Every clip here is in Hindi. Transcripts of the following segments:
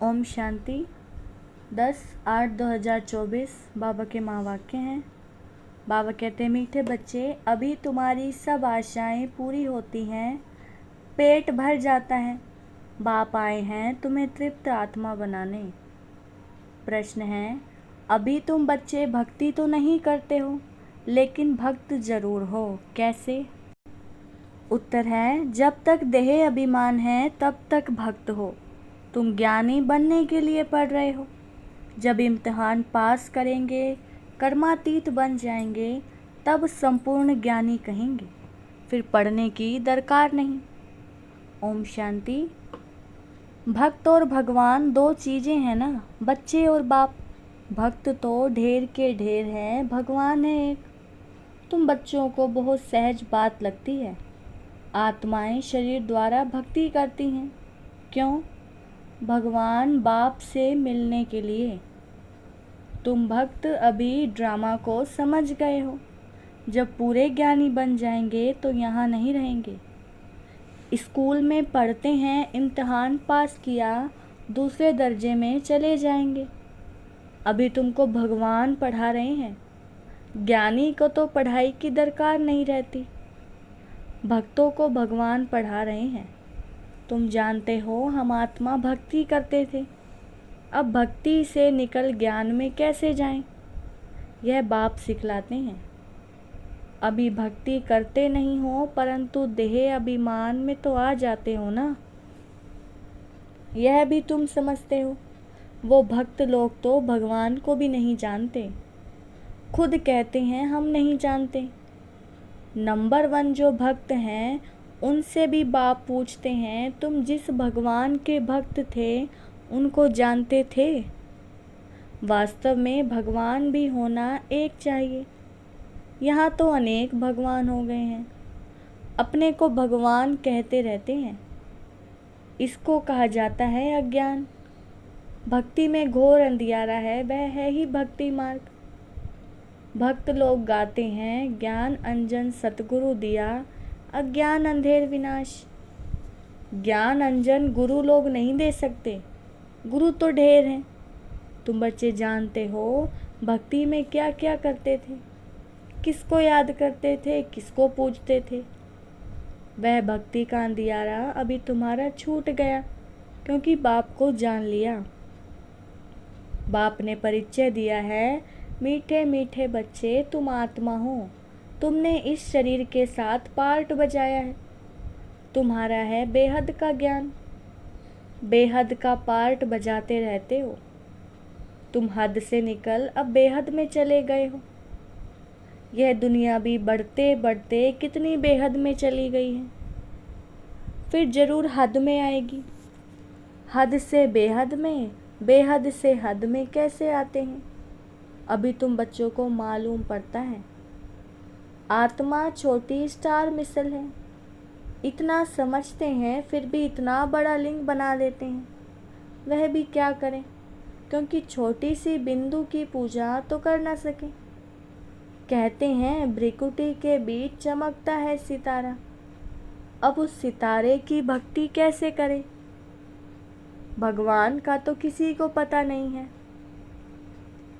ओम शांति। 10/8/2024 बाबा के महावाक्य हैं। बाबा कहते हैं, मीठे बच्चे, अभी तुम्हारी सब आशाएं पूरी होती हैं, पेट भर जाता है। बाप आए हैं तुम्हें तृप्त आत्मा बनाने। प्रश्न है, अभी तुम बच्चे भक्ति तो नहीं करते हो, लेकिन भक्त जरूर हो। कैसे? उत्तर है, जब तक देह अभिमान है तब तक भक्त हो। तुम ज्ञानी बनने के लिए पढ़ रहे हो। जब इम्तिहान पास करेंगे, कर्मातीत बन जाएंगे, तब संपूर्ण ज्ञानी कहेंगे। फिर पढ़ने की दरकार नहीं। ओम शांति। भक्त और भगवान दो चीज़ें हैं ना, बच्चे और बाप। भक्त तो ढेर के ढेर हैं, भगवान है एक। तुम बच्चों को बहुत सहज बात लगती है। आत्माएं शरीर द्वारा भक्ति करती हैं। क्यों? भगवान बाप से मिलने के लिए। तुम भक्त अभी ड्रामा को समझ गए हो। जब पूरे ज्ञानी बन जाएंगे तो यहाँ नहीं रहेंगे। स्कूल में पढ़ते हैं, इम्तिहान पास किया, दूसरे दर्जे में चले जाएंगे। अभी तुमको भगवान पढ़ा रहे हैं। ज्ञानी को तो पढ़ाई की दरकार नहीं रहती, भक्तों को भगवान पढ़ा रहे हैं। तुम जानते हो, हम आत्मा भक्ति करते थे। अब भक्ति से निकल ज्ञान में कैसे जाएं? यह बाप सिखलाते हैं। अभी भक्ति करते नहीं हो, परंतु देह अभिमान में तो आ जाते हो ना। यह भी तुम समझते हो। वो भक्त लोग तो भगवान को भी नहीं जानते, खुद कहते हैं हम नहीं जानते। नंबर 1 जो भक्त हैं, उनसे भी बाप पूछते हैं, तुम जिस भगवान के भक्त थे उनको जानते थे? वास्तव में भगवान भी होना एक चाहिए। यहाँ तो अनेक भगवान हो गए हैं, अपने को भगवान कहते रहते हैं। इसको कहा जाता है अज्ञान। भक्ति में घोर अंधियारा है, वह है ही भक्ति मार्ग। भक्त लोग गाते हैं, ज्ञान अंजन सतगुरु दिया, अज्ञान अंधेर विनाश। ज्ञान अंजन गुरु लोग नहीं दे सकते, गुरु तो ढेर हैं। तुम बच्चे जानते हो भक्ति में क्या क्या करते थे, किसको याद करते थे, किसको पूजते थे। वह भक्ति का अंधियारा अभी तुम्हारा छूट गया, क्योंकि बाप को जान लिया। बाप ने परिचय दिया है, मीठे मीठे बच्चे, तुम आत्मा हो। तुमने इस शरीर के साथ पार्ट बजाया है। तुम्हारा है बेहद का ज्ञान। बेहद का पार्ट बजाते रहते हो। तुम हद से निकल अब बेहद में चले गए हो। यह दुनिया भी बढ़ते बढ़ते कितनी बेहद में चली गई है, फिर जरूर हद में आएगी। हद से बेहद में, बेहद से हद में कैसे आते हैं? अभी तुम बच्चों को मालूम पड़ता है। आत्मा छोटी स्टार मिसल है। इतना समझते हैं, फिर भी इतना बड़ा लिंग बना देते हैं। वह भी क्या करें, क्योंकि छोटी सी बिंदु की पूजा तो कर ना सके। कहते हैं भ्रिकुटी के बीच चमकता है सितारा। अब उस सितारे की भक्ति कैसे करें? भगवान का तो किसी को पता नहीं है।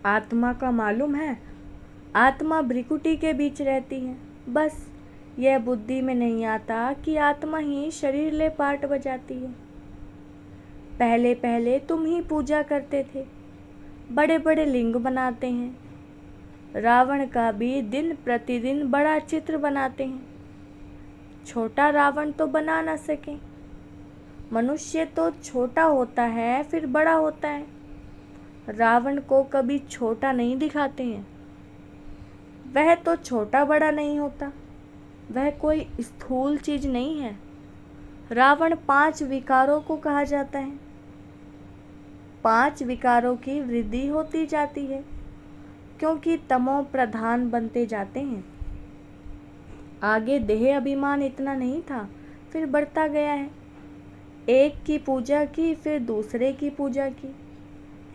आत्मा का मालूम है, आत्मा भ्रिकुटी के बीच रहती है। बस यह बुद्धि में नहीं आता कि आत्मा ही शरीर ले पार्ट बजाती है। पहले पहले तुम ही पूजा करते थे, बड़े बड़े लिंग बनाते हैं। रावण का भी दिन प्रतिदिन बड़ा चित्र बनाते हैं। छोटा रावण तो बना ना सके। मनुष्य तो छोटा होता है, फिर बड़ा होता है। रावण को कभी छोटा नहीं दिखाते हैं। वह तो छोटा बड़ा नहीं होता, वह कोई स्थूल चीज नहीं है। रावण 5 विकारों को कहा जाता है। 5 विकारों की वृद्धि होती जाती है, क्योंकि तमो प्रधान बनते जाते हैं। आगे देह अभिमान इतना नहीं था, फिर बढ़ता गया है। एक की पूजा की, फिर दूसरे की पूजा की,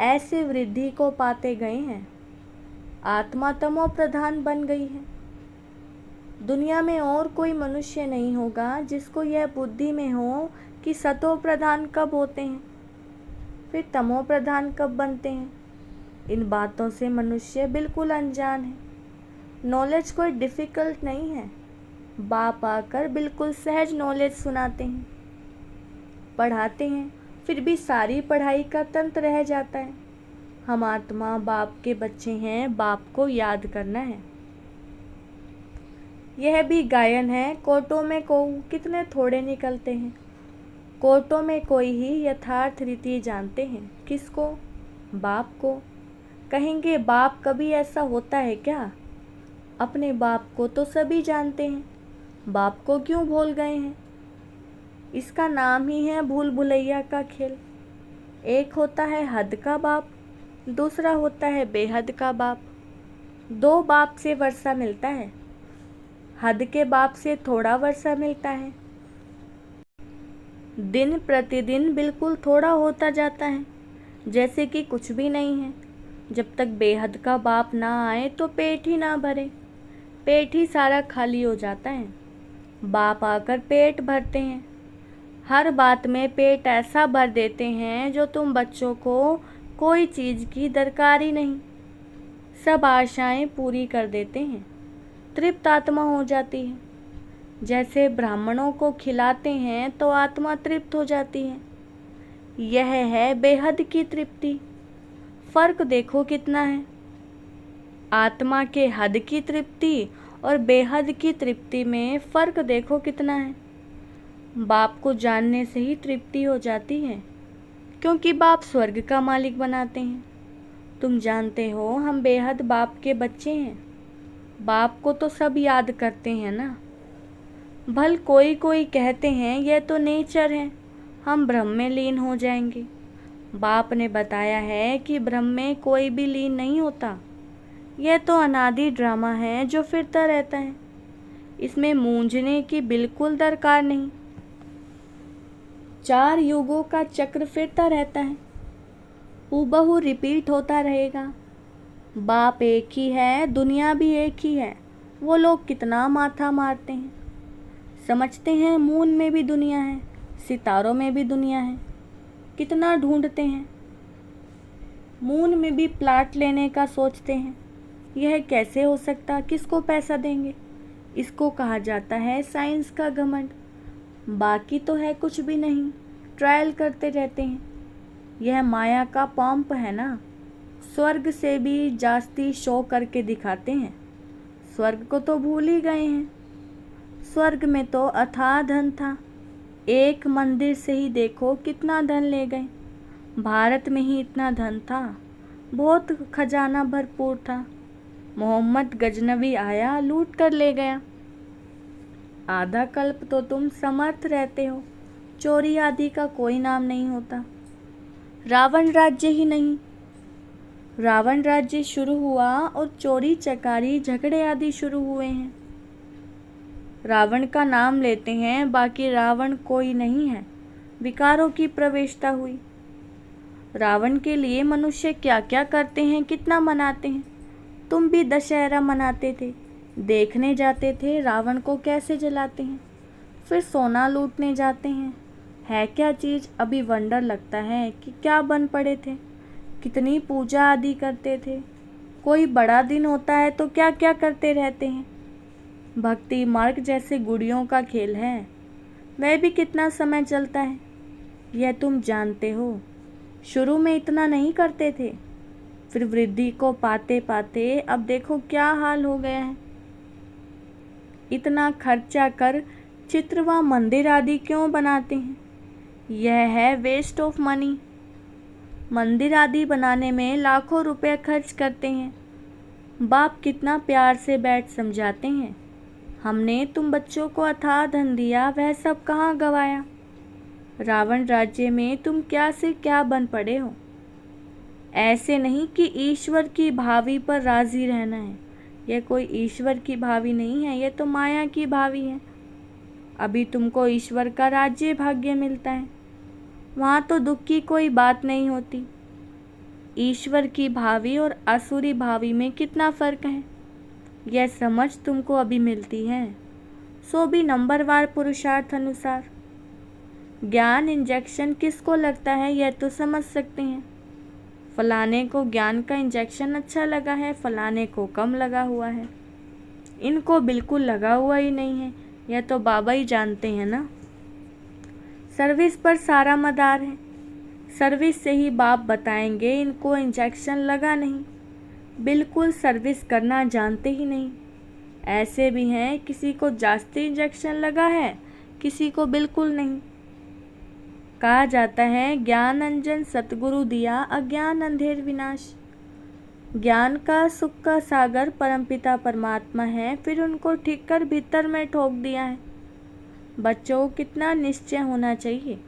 ऐसे वृद्धि को पाते गए हैं। आत्मा तमो प्रधान बन गई है। दुनिया में और कोई मनुष्य नहीं होगा जिसको यह बुद्धि में हो कि सतो प्रधान कब होते हैं। फिर तमो प्रधान कब बनते हैं? इन बातों से मनुष्य बिल्कुल अनजान है। नॉलेज कोई डिफ़िकल्ट नहीं है। बाप आकर बिल्कुल सहज नॉलेज सुनाते हैं, पढ़ाते हैं, फिर भी सारी पढ़ाई का तंत्र रह जाता है। हम आत्मा बाप के बच्चे हैं, बाप को याद करना है। यह भी गायन है, कोटों में कोऊ कितने थोड़े निकलते हैं। कोटों में कोई ही यथार्थ रीति जानते हैं। किसको? बाप को। कहेंगे बाप कभी ऐसा होता है क्या? अपने बाप को तो सभी जानते हैं, बाप को क्यों भूल गए हैं? इसका नाम ही है भूल भुलैया का खेल। एक होता है हद का बाप, दूसरा होता है बेहद का बाप। दो बाप से वर्षा मिलता है, हद के बाप से थोड़ा वर्षा मिलता है। दिन प्रतिदिन बिल्कुल थोड़ा होता जाता है, जैसे कि कुछ भी नहीं है। जब तक बेहद का बाप ना आए तो पेट ही ना भरे, पेट ही सारा खाली हो जाता है। बाप आकर पेट भरते हैं, हर बात में पेट ऐसा भर देते हैं जो तुम बच्चों को कोई चीज़ की दरकार ही नहीं। सब आशाएं पूरी कर देते हैं, तृप्त आत्मा हो जाती है। जैसे ब्राह्मणों को खिलाते हैं तो आत्मा तृप्त हो जाती है। यह है बेहद की तृप्ति। फर्क देखो कितना है। आत्मा के हद की तृप्ति और बेहद की तृप्ति में फर्क देखो कितना है। बाप को जानने से ही तृप्ति हो जाती है, क्योंकि बाप स्वर्ग का मालिक बनाते हैं। तुम जानते हो हम बेहद बाप के बच्चे हैं। बाप को तो सब याद करते हैं ना। भल कोई कोई कहते हैं यह तो नेचर है, हम ब्रह्म में लीन हो जाएंगे। बाप ने बताया है कि ब्रह्म में कोई भी लीन नहीं होता। यह तो अनादि ड्रामा है जो फिरता रहता है। इसमें मूंझने की बिल्कुल दरकार नहीं। 4 युगों का चक्र फिरता रहता है, हूबहू रिपीट होता रहेगा। बाप एक ही है, दुनिया भी एक ही है। वो लोग कितना माथा मारते हैं, समझते हैं मून में भी दुनिया है, सितारों में भी दुनिया है। कितना ढूंढते हैं, मून में भी प्लाट लेने का सोचते हैं। यह कैसे हो सकता, किसको पैसा देंगे? इसको कहा जाता है साइंस का घमंड। बाकी तो है कुछ भी नहीं, ट्रायल करते रहते हैं। यह माया का पंप है ना। स्वर्ग से भी जास्ती शो करके दिखाते हैं। स्वर्ग को तो भूल ही गए हैं। स्वर्ग में तो अथाह धन था। एक मंदिर से ही देखो कितना धन ले गए। भारत में ही इतना धन था, बहुत खजाना भरपूर था। मोहम्मद गजनवी आया, लूट कर ले गया। आधा कल्प तो तुम समर्थ रहते हो, चोरी आदि का कोई नाम नहीं होता। रावण राज्य ही नहीं, रावण राज्य शुरू हुआ और चोरी चकारी झगड़े आदि शुरू हुए हैं। रावण का नाम लेते हैं, बाकी रावण कोई नहीं है। विकारों की प्रवेशता हुई। रावण के लिए मनुष्य क्या क्या करते हैं, कितना मनाते हैं। तुम भी दशहरा मनाते थे, देखने जाते थे रावण को कैसे जलाते हैं, फिर सोना लूटने जाते हैं। है क्या चीज़, अभी वंडर लगता है कि क्या बन पड़े थे। कितनी पूजा आदि करते थे। कोई बड़ा दिन होता है तो क्या क्या करते रहते हैं। भक्ति मार्ग जैसे गुड़ियों का खेल है, वह भी कितना समय चलता है, यह तुम जानते हो। शुरू में इतना नहीं करते थे, फिर वृद्धि को पाते पाते अब देखो क्या हाल हो गया है। इतना खर्चा कर चित्र व मंदिर आदि क्यों बनाते हैं? यह है वेस्ट ऑफ मनी। मंदिर आदि बनाने में लाखों रुपए खर्च करते हैं। बाप कितना प्यार से बैठ समझाते हैं, हमने तुम बच्चों को अथाह धन दिया, वह सब कहाँ गवाया। रावण राज्य में तुम क्या से क्या बन पड़े हो। ऐसे नहीं कि ईश्वर की भावी पर राजी रहना है। यह कोई ईश्वर की भावी नहीं है, यह तो माया की भावी है। अभी तुमको ईश्वर का राज्य भाग्य मिलता है, वहाँ तो दुख की कोई बात नहीं होती। ईश्वर की भावी और असुरी भावी में कितना फर्क है, यह समझ तुमको अभी मिलती है, सो भी नंबरवार पुरुषार्थ अनुसार। ज्ञान इंजेक्शन किसको लगता है यह तो समझ सकते हैं। फलाने को ज्ञान का इंजेक्शन अच्छा लगा है, फलाने को कम लगा हुआ है, इनको बिल्कुल लगा हुआ ही नहीं है, यह तो बाबा ही जानते हैं ना। सर्विस पर सारा मदार है, सर्विस से ही बाप बताएंगे इनको इंजेक्शन लगा नहीं, बिल्कुल सर्विस करना जानते ही नहीं। ऐसे भी हैं किसी को जास्ती इंजेक्शन लगा है, किसी को बिल्कुल नहीं। कहा जाता है ज्ञान अंजन सतगुरु दिया, अज्ञान अंधेर विनाश। ज्ञान का सुख का सागर परमपिता परमात्मा है, फिर उनको ठीक कर भीतर में ठोक दिया है। बच्चों को कितना निश्चय होना चाहिए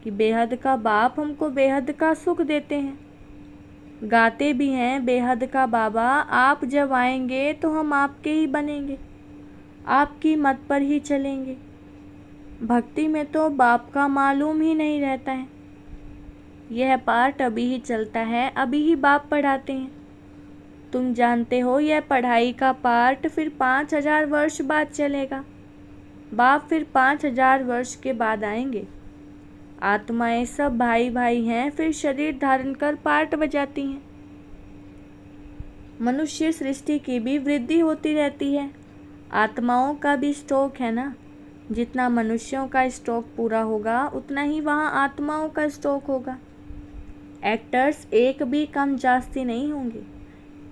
कि बेहद का बाप हमको बेहद का सुख देते हैं। गाते भी हैं बेहद का बाबा, आप जब आएंगे तो हम आपके ही बनेंगे, आपकी मत पर ही चलेंगे। भक्ति में तो बाप का मालूम ही नहीं रहता है। यह पार्ट अभी ही चलता है, अभी ही बाप पढ़ाते हैं। तुम जानते हो यह पढ़ाई का पार्ट फिर 5000 वर्ष बाद चलेगा। बाप फिर 5000 वर्ष के बाद आएंगे। आत्माएं सब भाई भाई हैं, फिर शरीर धारण कर पार्ट बजाती हैं। मनुष्य सृष्टि की भी वृद्धि होती रहती है, आत्माओं का भी स्टॉक है ना। जितना मनुष्यों का स्टॉक पूरा होगा उतना ही वहाँ आत्माओं का स्टॉक होगा। एक्टर्स एक भी कम जास्ती नहीं होंगे।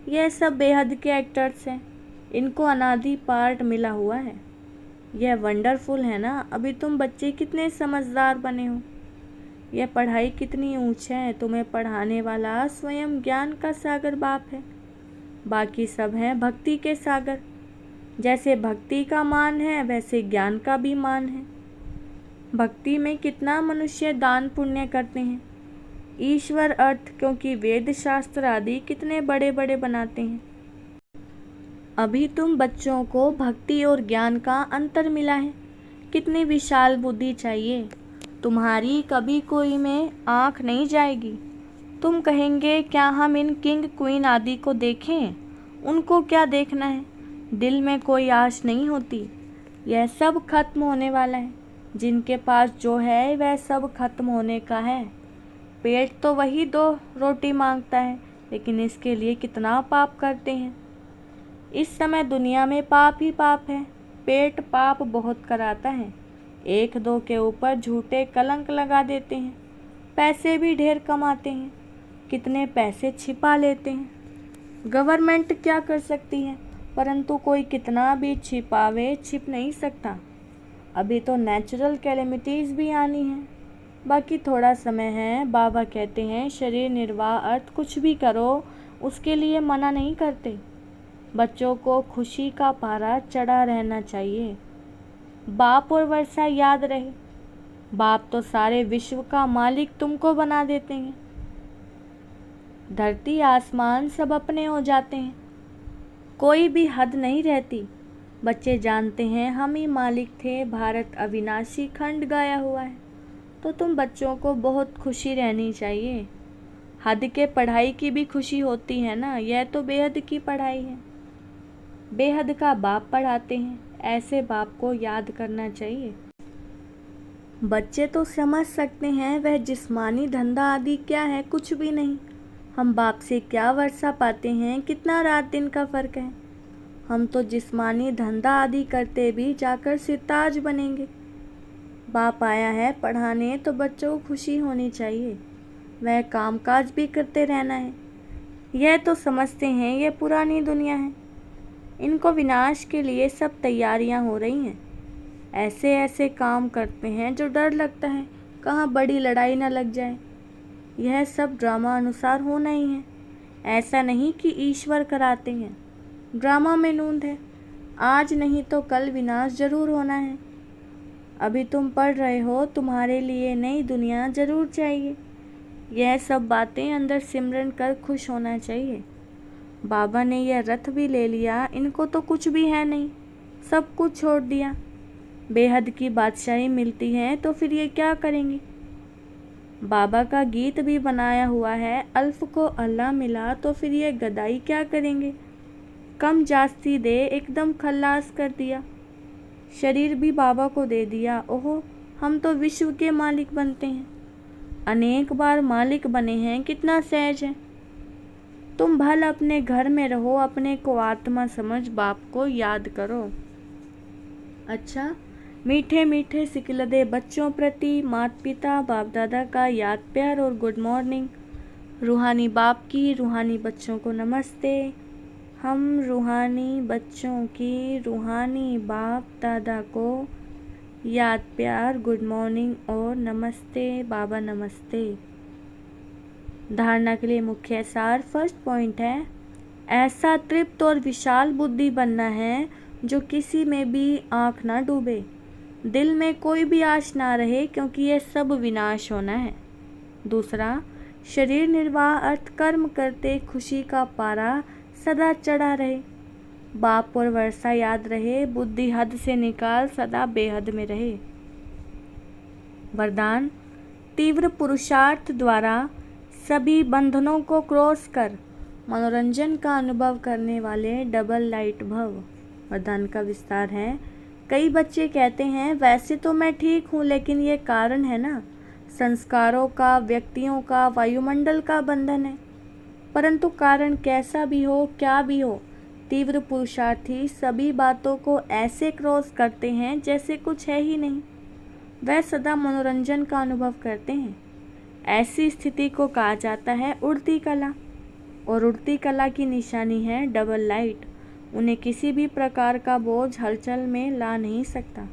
यह सब बेहद के एक्टर्स हैं, इनको अनादि पार्ट मिला हुआ है। यह वंडरफुल है ना। अभी तुम बच्चे कितने समझदार बने हो। यह पढ़ाई कितनी ऊंच है। तुम्हें पढ़ाने वाला स्वयं ज्ञान का सागर बाप है, बाकी सब हैं भक्ति के सागर। जैसे भक्ति का मान है वैसे ज्ञान का भी मान है। भक्ति में कितना मनुष्य दान पुण्य करते हैं। ईश्वर अर्थ क्योंकि वेद शास्त्र आदि कितने बड़े बड़े बनाते हैं। अभी तुम बच्चों को भक्ति और ज्ञान का अंतर मिला है। कितनी विशाल बुद्धि चाहिए। तुम्हारी कभी कोई में आँख नहीं जाएगी। तुम कहेंगे क्या हम इन किंग क्वीन आदि को देखें, उनको क्या देखना है। दिल में कोई आश नहीं होती। यह सब खत्म होने वाला है। जिनके पास जो है वह सब खत्म होने का है। पेट तो वही 2 रोटी मांगता है, लेकिन इसके लिए कितना पाप करते हैं। इस समय दुनिया में पाप ही पाप है। पेट पाप बहुत कराता है। 1-2 के ऊपर झूठे कलंक लगा देते हैं। पैसे भी ढेर कमाते हैं, कितने पैसे छिपा लेते हैं। गवर्नमेंट क्या कर सकती है, परंतु कोई कितना भी छिपावे छिप नहीं सकता। अभी तो नेचुरल कैलेमिटीज़ भी आनी हैं, बाकी थोड़ा समय है। बाबा कहते हैं शरीर निर्वाह अर्थ कुछ भी करो, उसके लिए मना नहीं करते। बच्चों को खुशी का पारा चढ़ा रहना चाहिए। बाप और वर्षा याद रहे। बाप तो सारे विश्व का मालिक तुमको बना देते हैं। धरती आसमान सब अपने हो जाते हैं, कोई भी हद नहीं रहती। बच्चे जानते हैं हम ही मालिक थे। भारत अविनाशी खंड गाया हुआ है। तो तुम बच्चों को बहुत खुशी रहनी चाहिए। हद के पढ़ाई की भी खुशी होती है ना। यह तो बेहद की पढ़ाई है। बेहद का बाप पढ़ाते हैं, ऐसे बाप को याद करना चाहिए। बच्चे तो समझ सकते हैं वह जिस्मानी धंधा आदि क्या है, कुछ भी नहीं। हम बाप से क्या वर्षा पाते हैं, कितना रात दिन का फ़र्क है। हम तो जिस्मानी धंधा आदि करते भी जाकर सिताज बनेंगे। बाप आया है पढ़ाने तो बच्चों को खुशी होनी चाहिए। वह कामकाज भी करते रहना है। यह तो समझते हैं यह पुरानी दुनिया है, इनको विनाश के लिए सब तैयारियां हो रही हैं। ऐसे ऐसे काम करते हैं जो डर लगता है कहाँ बड़ी लड़ाई न लग जाए। यह सब ड्रामा अनुसार होना ही है। ऐसा नहीं कि ईश्वर कराते हैं। ड्रामा में नूंद है। आज नहीं तो कल विनाश जरूर होना है। अभी तुम पढ़ रहे हो, तुम्हारे लिए नई दुनिया जरूर चाहिए। यह सब बातें अंदर सिमरन कर खुश होना चाहिए। बाबा ने यह रथ भी ले लिया, इनको तो कुछ भी है नहीं, सब कुछ छोड़ दिया। बेहद की बादशाही मिलती है तो फिर ये क्या करेंगे। बाबा का गीत भी बनाया हुआ है, अल्फ को अल्लाह मिला तो फिर ये गदाई क्या करेंगे। कम जास्ती दे एकदम खल्लास कर दिया। शरीर भी बाबा को दे दिया। ओहो, हम तो विश्व के मालिक बनते हैं। अनेक बार मालिक बने हैं, कितना सहज है। तुम भल अपने घर में रहो, अपने को आत्मा समझ, बाप को याद करो। अच्छा, मीठे मीठे सिकलदे बच्चों प्रति माता पिता बाप दादा का याद प्यार और गुड मॉर्निंग। रूहानी बाप की रूहानी बच्चों को नमस्ते। हम रूहानी बच्चों की रूहानी बाप दादा को याद प्यार, गुड मॉर्निंग और नमस्ते बाबा नमस्ते। धारणा के लिए मुख्य सार। फर्स्ट पॉइंट है, ऐसा तृप्त और विशाल बुद्धि बनना है जो किसी में भी आँख ना डूबे, दिल में कोई भी आश ना रहे, क्योंकि ये सब विनाश होना है। दूसरा, शरीर निर्वाह अर्थ कर्म करते खुशी का पारा सदा चढ़ा रहे, बाप और वर्षा याद रहे, बुद्धि हद से निकाल सदा बेहद में रहे। वरदान, तीव्र पुरुषार्थ द्वारा सभी बंधनों को क्रॉस कर मनोरंजन का अनुभव करने वाले डबल लाइट भव। वरदान का विस्तार है। कई बच्चे कहते हैं वैसे तो मैं ठीक हूँ, लेकिन ये कारण है ना, संस्कारों का, व्यक्तियों का, वायुमंडल का बंधन है। परंतु कारण कैसा भी हो, क्या भी हो, तीव्र पुरुषार्थी सभी बातों को ऐसे क्रॉस करते हैं जैसे कुछ है ही नहीं। वह सदा मनोरंजन का अनुभव करते हैं। ऐसी स्थिति को कहा जाता है उड़ती कला, और उड़ती कला की निशानी है डबल लाइट। उन्हें किसी भी प्रकार का बोझ हलचल में ला नहीं सकता।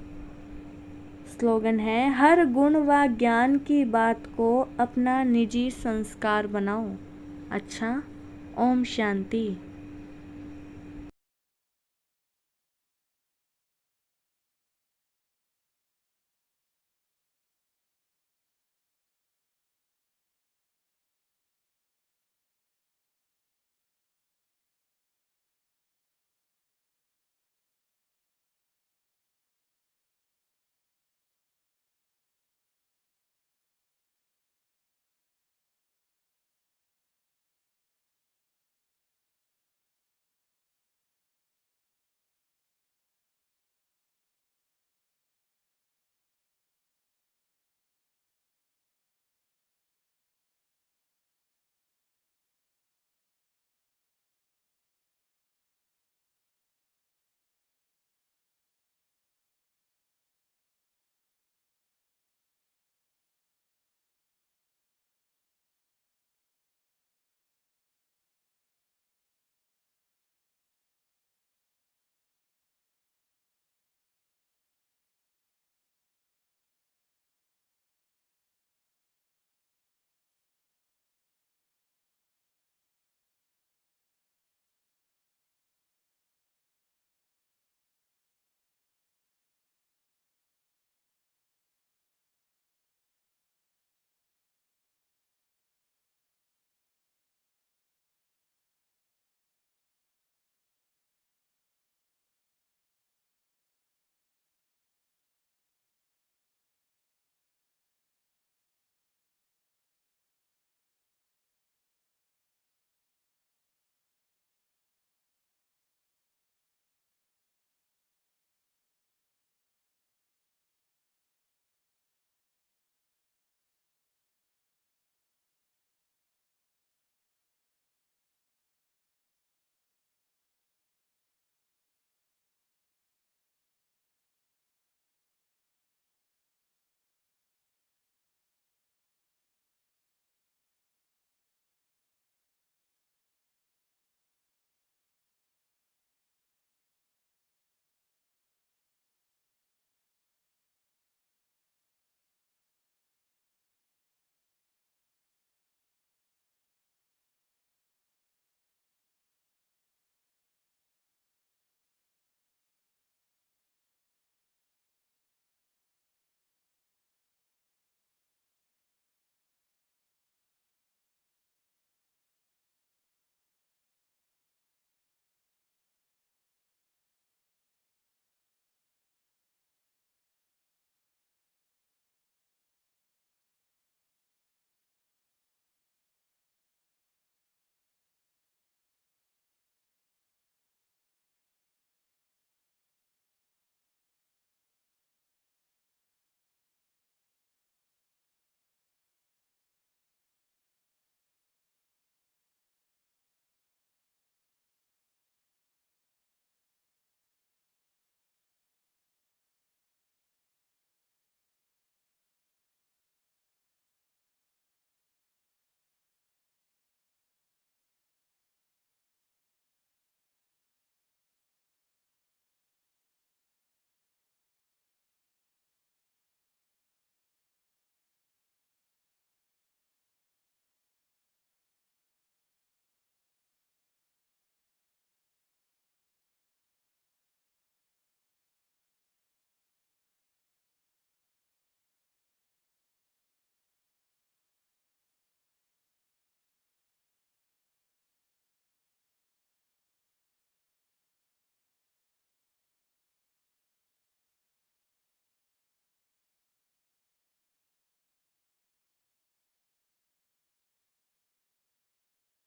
स्लोगन है, हर गुण व ज्ञान की बात को अपना निजी संस्कार बनाओ। अच्छा, ओम शांति।